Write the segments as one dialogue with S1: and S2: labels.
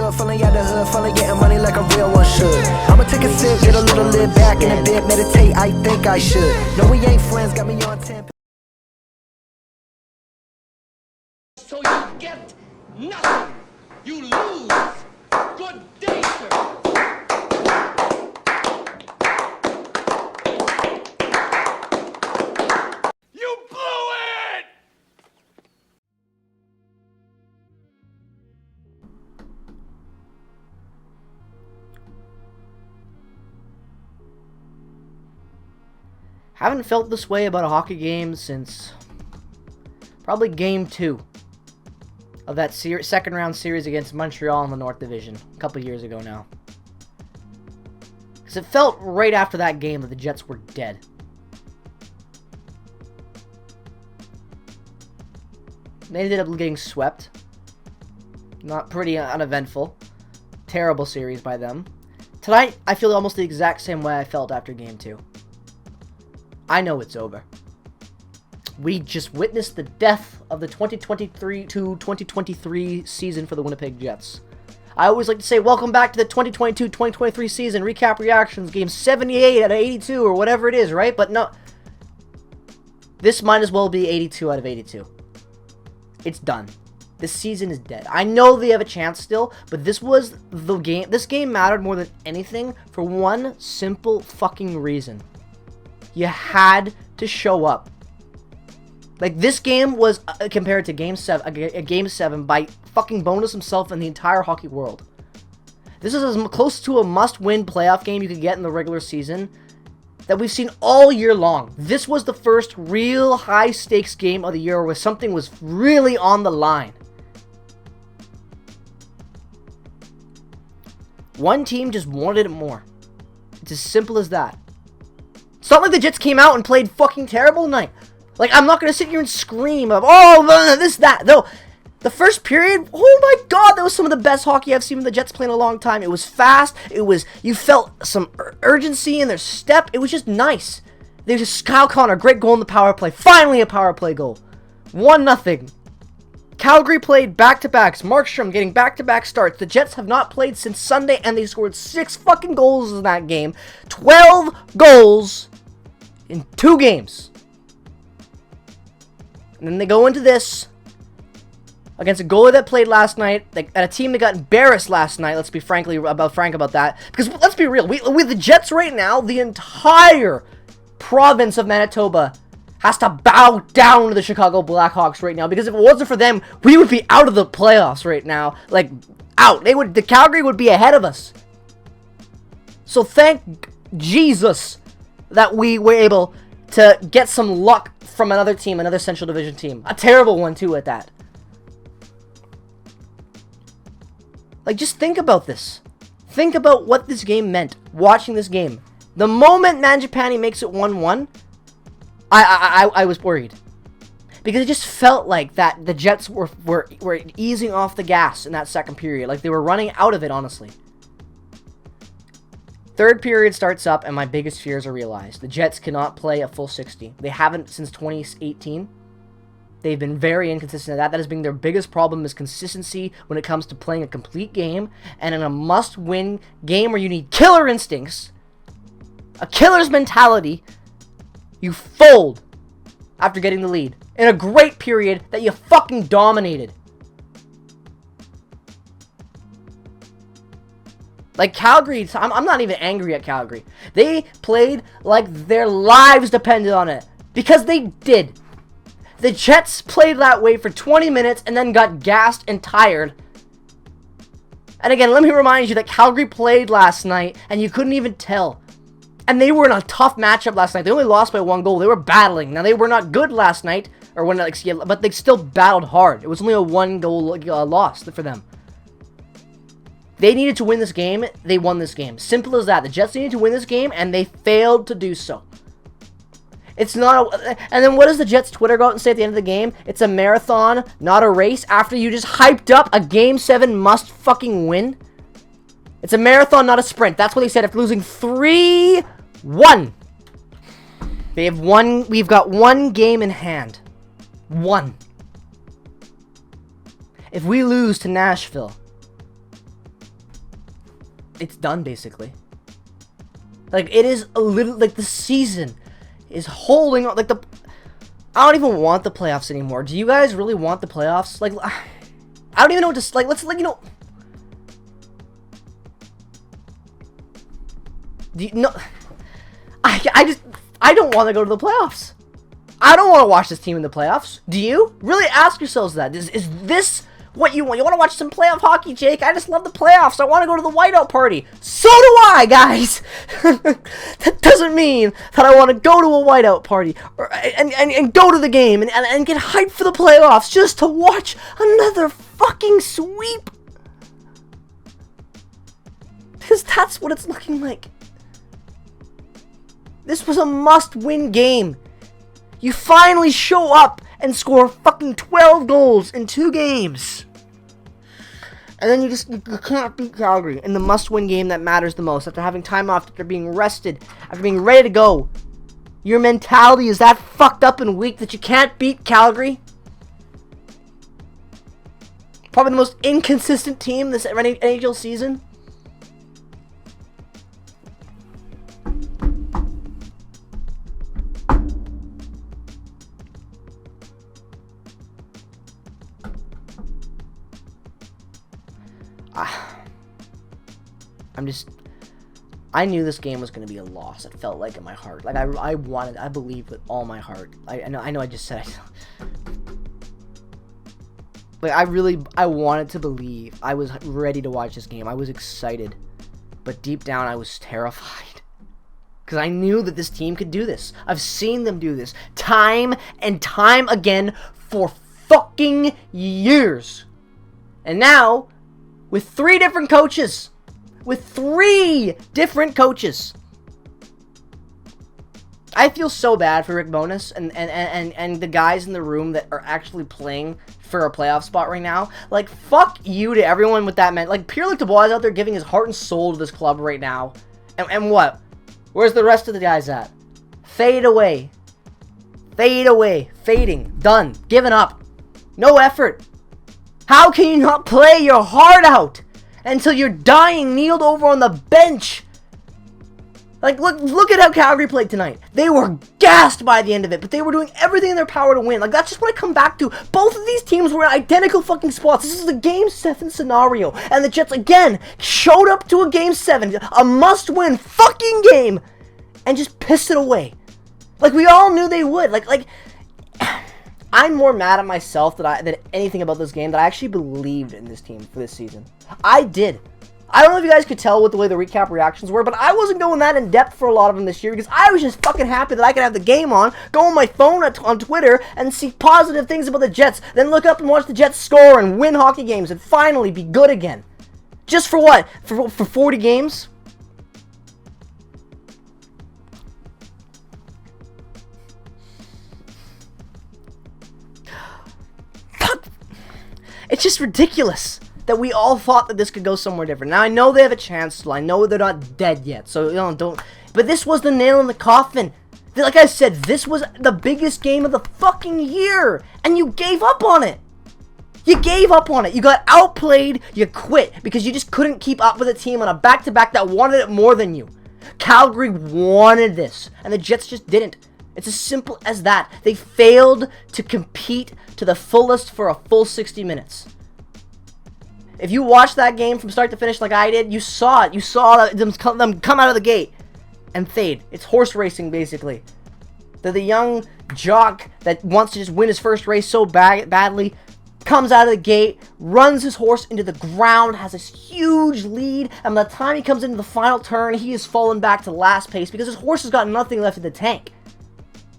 S1: hood, falling out the hood, falling getting money like a real one should. I'ma take a sip, get a little lit back in a bit, meditate, I think I should. No, we ain't friends, got me on 10.
S2: So you get nothing. You lose. Good day, sir. You blew it!
S3: Haven't felt this way about a hockey game since probably game 2 of that second round series against Montreal in the North Division a couple years ago now. Because it felt right after that game that the Jets were dead. They ended up getting swept. Not pretty uneventful. Terrible series by them. Tonight, I feel almost the exact same way I felt after game 2. I know it's over. We just witnessed the death of the 2023 season for the Winnipeg Jets. I always like to say, welcome back to the 2022-2023 season. Recap reactions, game 78 out of 82 or whatever it is, right? But no. This might as well be 82 out of 82. It's done. This season is dead. I know they have a chance still, but this was the game. This game mattered more than anything for one simple fucking reason. You had to show up. Like, this game was compared to Game 7 by fucking Bonus himself and the entire hockey world. This is as close to a must-win playoff game you could get in the regular season that we've seen all year long. This was the first real high-stakes game of the year where something was really on the line. One team just wanted it more. It's as simple as that. It's not like the Jets came out and played fucking terrible tonight. Like, I'm not going to sit here and scream of, oh, this, that. No, the first period, oh my god, that was some of the best hockey I've seen the Jets play in a long time. It was fast. It was, you felt some urgency in their step. It was just nice. They just, Kyle Connor, great goal in the power play. Finally a power play goal. 1-0. Calgary played back-to-backs. Markstrom getting back-to-back starts. The Jets have not played since Sunday, and they scored 6 fucking goals in that game. 12 goals in 2 games. And then they go into this against a goalie that played last night, at a team that got embarrassed last night. Let's be frank about that. Because let's be real, with the Jets right now, the entire province of Manitoba has to bow down to the Chicago Blackhawks right now. Because if it wasn't for them, we would be out of the playoffs right now. Like, out. The Calgary would be ahead of us. So thank Jesus that we were able to get some luck from another team, another Central Division team. A terrible one, too, at that. Like, just think about this. Think about what this game meant, watching this game. The moment Mangiapane makes it 1-1, I was worried. Because it just felt like that the Jets were easing off the gas in that second period. Like, they were running out of it, honestly. Third period starts up, and my biggest fears are realized. The Jets cannot play a full 60. They haven't since 2018. They've been very inconsistent at that. That has been their biggest problem, is consistency when it comes to playing a complete game. And in a must-win game where you need killer instincts, a killer's mentality, you fold after getting the lead. In a great period that you fucking dominated. Like, Calgary, I'm not even angry at Calgary. They played like their lives depended on it. Because they did. The Jets played that way for 20 minutes and then got gassed and tired. And again, let me remind you that Calgary played last night and you couldn't even tell. And they were in a tough matchup last night. They only lost by 1 goal. They were battling. Now, they were not good last night, but they still battled hard. It was only a 1-goal loss for them. They needed to win this game. They won this game. Simple as that. The Jets needed to win this game, and they failed to do so. It's not and then what does the Jets Twitter go out and say at the end of the game? It's a marathon, not a race, after you just hyped up a Game 7 must fucking win? It's a marathon, not a sprint. That's what they said after losing 3-1. We've got 1 game in hand. 1. If we lose to Nashville, it's done basically. Like, it is a little, like, the season is holding on, like, I don't even want the playoffs anymore. Do you guys really want the playoffs? Like, I don't even know what to, like, let's, like, you know, do you know, I don't want to go to the playoffs. I don't want to watch this team in the playoffs. Do you? Really ask yourselves that. Is this what you want? You want to watch some playoff hockey, Jake? I just love the playoffs. I want to go to the whiteout party. So do I, guys. That doesn't mean that I want to go to a whiteout party and go to the game and get hyped for the playoffs just to watch another fucking sweep. Because that's what it's looking like. This was a must-win game. You finally show up and score fucking 12 goals in 2 games. And then you can't beat Calgary in the must-win game that matters the most. After having time off, after being rested, after being ready to go. Your mentality is that fucked up and weak that you can't beat Calgary. Probably the most inconsistent team this NHL season. I knew this game was going to be a loss. It felt like in my heart. Like, I believed with all my heart. I know I just said it. Like, I wanted to believe. I was ready to watch this game. I was excited. But deep down, I was terrified. Because I knew that this team could do this. I've seen them do this time and time again for fucking years. And now, with 3 different coaches. With 3 different coaches. I feel so bad for Rick Bowness and the guys in the room that are actually playing for a playoff spot right now. Like, fuck you to everyone with that man. Like, Pierre-Luc Dubois is out there giving his heart and soul to this club right now. And what? Where's the rest of the guys at? Fade away. Fade away. Fading. Done. Giving up. No effort. How can you not play your heart out until you're dying, kneeled over on the bench? Like, look at how Calgary played tonight. They were gassed by the end of it, but they were doing everything in their power to win. Like, that's just what I come back to. Both of these teams were in identical fucking spots. This is the Game 7 scenario. And the Jets, again, showed up to a Game 7, a must-win fucking game, and just pissed it away. Like, we all knew they would. Like, I'm more mad at myself than anything about this game, that I actually believed in this team for this season. I did. I don't know if you guys could tell with the way the recap reactions were, but I wasn't going that in depth for a lot of them this year because I was just fucking happy that I could have the game on, go on my phone on Twitter, and see positive things about the Jets, then look up and watch the Jets score and win hockey games and finally be good again. Just for what? For 40 games? It's just ridiculous that we all thought that this could go somewhere different. Now, I know they have a chance still. I know they're not dead yet. So, you know, don't... But this was the nail in the coffin. Like I said, this was the biggest game of the fucking year. And you gave up on it. You gave up on it. You got outplayed. You quit. Because you just couldn't keep up with a team on a back-to-back that wanted it more than you. Calgary wanted this. And the Jets just didn't. It's as simple as that. They failed to compete to the fullest for a full 60 minutes. If you watched that game from start to finish like I did, you saw it. You saw them come out of the gate and fade. It's horse racing, basically. They're the young jock that wants to just win his first race so badly, comes out of the gate, runs his horse into the ground, has this huge lead, and by the time he comes into the final turn, he has fallen back to last place because his horse has got nothing left in the tank.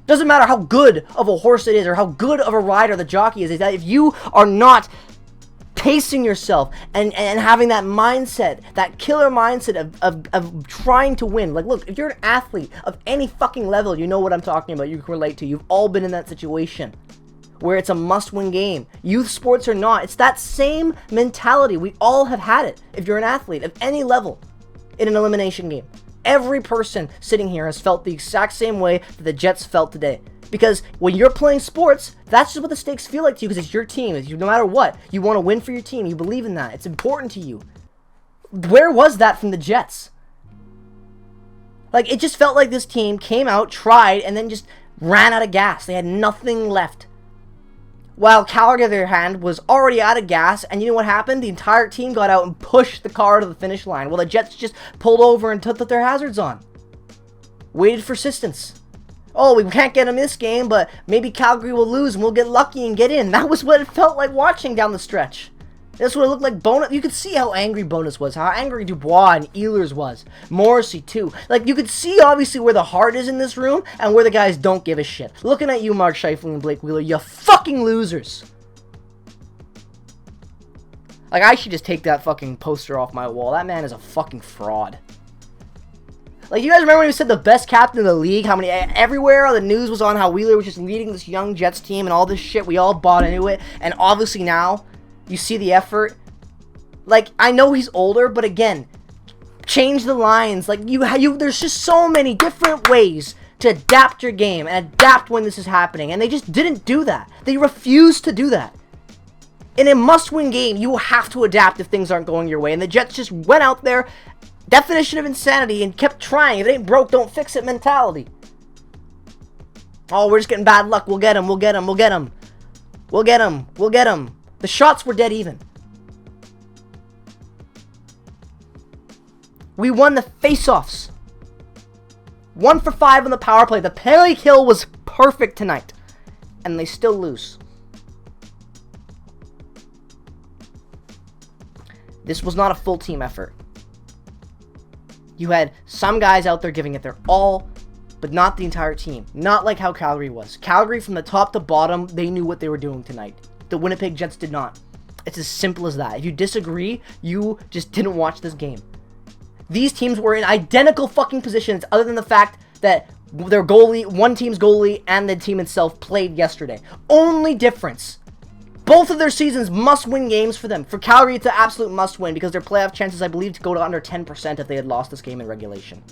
S3: Doesn't matter how good of a horse it is or how good of a rider the jockey is that if you are not pacing yourself and having that mindset, that killer mindset of trying to win. Like, look, if you're an athlete of any fucking level, you know what I'm talking about. You can relate to. You've all been in that situation where it's a must-win game. Youth sports or not, it's that same mentality. We all have had it. If you're an athlete of any level in an elimination game, every person sitting here has felt the exact same way that the Jets felt today. Because when you're playing sports, that's just what the stakes feel like to you because it's your team. No matter what, you want to win for your team. You believe in that. It's important to you. where was that from the Jets? Like, it just felt like this team came out, tried, and then just ran out of gas. They had nothing left. While Calgary, on the other hand, was already out of gas, and you know what happened? The entire team got out and pushed the car to the finish line, while the Jets just pulled over and took their hazards on. Waited for assistance. Oh, we can't get them this game, but maybe Calgary will lose and we'll get lucky and get in. That was what it felt like watching down the stretch. That's what it looked like. Bonus. You could see how angry Bonus was, how angry Dubois and Ehlers was. Morrissey, too. Like, you could see, obviously, where the heart is in this room and where the guys don't give a shit. Looking at you, Mark Scheifele and Blake Wheeler, you fucking losers. Like, I should just take that fucking poster off my wall. That man is a fucking fraud. Like, you guys remember when he said the best captain in the league? How many, everywhere the news was on how Wheeler was just leading this young Jets team and all this shit. We all bought into it. And obviously now, you see the effort. Like, I know he's older, but again, change the lines. Like, there's just so many different ways to adapt your game and adapt when this is happening. And they just didn't do that. They refused to do that. In a must-win game, you have to adapt if things aren't going your way. And the Jets just went out there, definition of insanity, and kept trying. If it ain't broke, don't fix it mentality. Oh, we're just getting bad luck. We'll get him. We'll get him. We'll get him. We'll get him. We'll get him. The shots were dead even. We won the face-offs. 1 for 5 on the power play. The penalty kill was perfect tonight. And they still lose. This was not a full team effort. You had some guys out there giving it their all, but not the entire team. Not like how Calgary was. Calgary, from the top to bottom, they knew what they were doing tonight. The Winnipeg Jets did not. It's as simple as that. If you disagree, you just didn't watch this game. These teams were in identical fucking positions, other than the fact that their goalie, one team's goalie, and the team itself played yesterday. Only difference. Both of their seasons must-win games for them. For Calgary, it's an absolute must-win because their playoff chances, I believe, to go to under 10% if they had lost this game in regulation.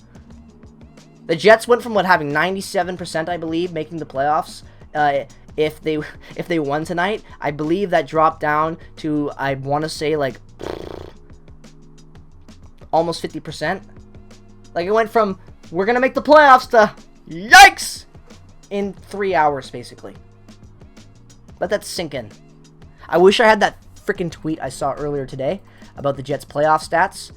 S3: The Jets went from having 97%, I believe, making the playoffs. If they won tonight, I believe that dropped down to, I want to say, like, almost 50%. Like, it went from, we're going to make the playoffs to, yikes, in 3 hours, basically. Let that sink in. I wish I had that freaking tweet I saw earlier today about the Jets' playoff stats.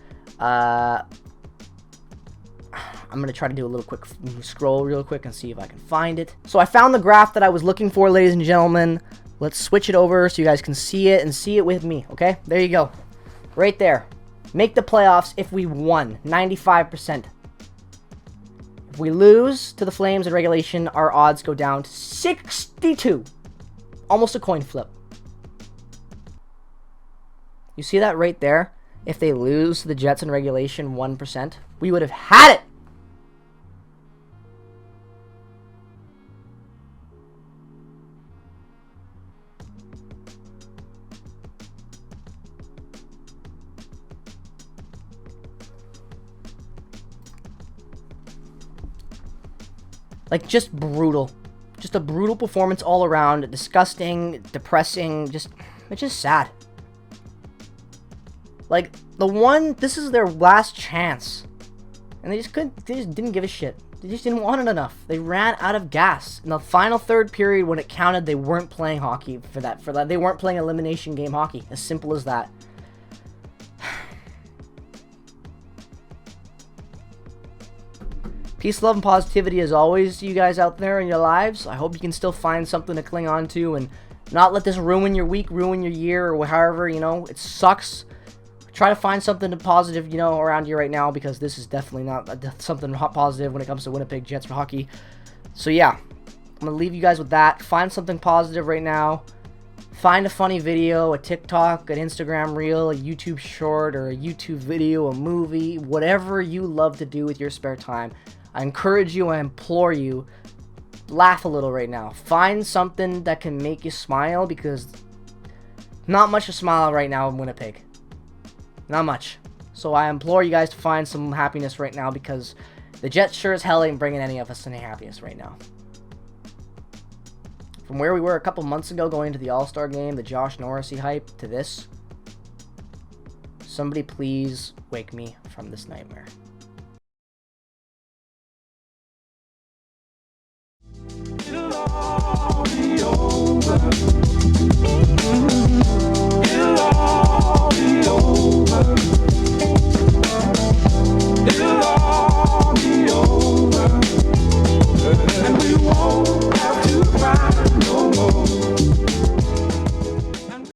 S3: I'm going to try to do a little quick scroll real quick and see if I can find it. So I found the graph that I was looking for, ladies and gentlemen. Let's switch it over so you guys can see it and see it with me, okay? There you go. Right there. Make the playoffs if we won. 95%. If we lose to the Flames in regulation, our odds go down to 62. Almost a coin flip. You see that right there? If they lose to the Jets in regulation 1%, we would have had it. Like, just brutal. Just a brutal performance all around. Disgusting, depressing, it's just sad. Like, this is their last chance. And they just didn't give a shit. They just didn't want it enough. They ran out of gas. In the final third period, when it counted, they weren't playing hockey for that. They weren't playing elimination game hockey. As simple as that. Peace, love, and positivity as always to you guys out there in your lives. I hope you can still find something to cling on to and not let this ruin your week, ruin your year, or however, it sucks. Try to find something positive, around you right now, because this is definitely not something positive when it comes to Winnipeg Jets for hockey. So yeah, I'm going to leave you guys with that. Find something positive right now. Find a funny video, a TikTok, an Instagram reel, a YouTube short, or a YouTube video, a movie, whatever you love to do with your spare time. I encourage you, I implore you, laugh a little right now. Find something that can make you smile, because not much to smile right now in Winnipeg. Not much. So I implore you guys to find some happiness right now, because the Jets sure as hell ain't bringing any of us any happiness right now. From where we were a couple months ago going into the All-Star game, the Josh Norrisy hype, to this. Somebody please wake me from this nightmare.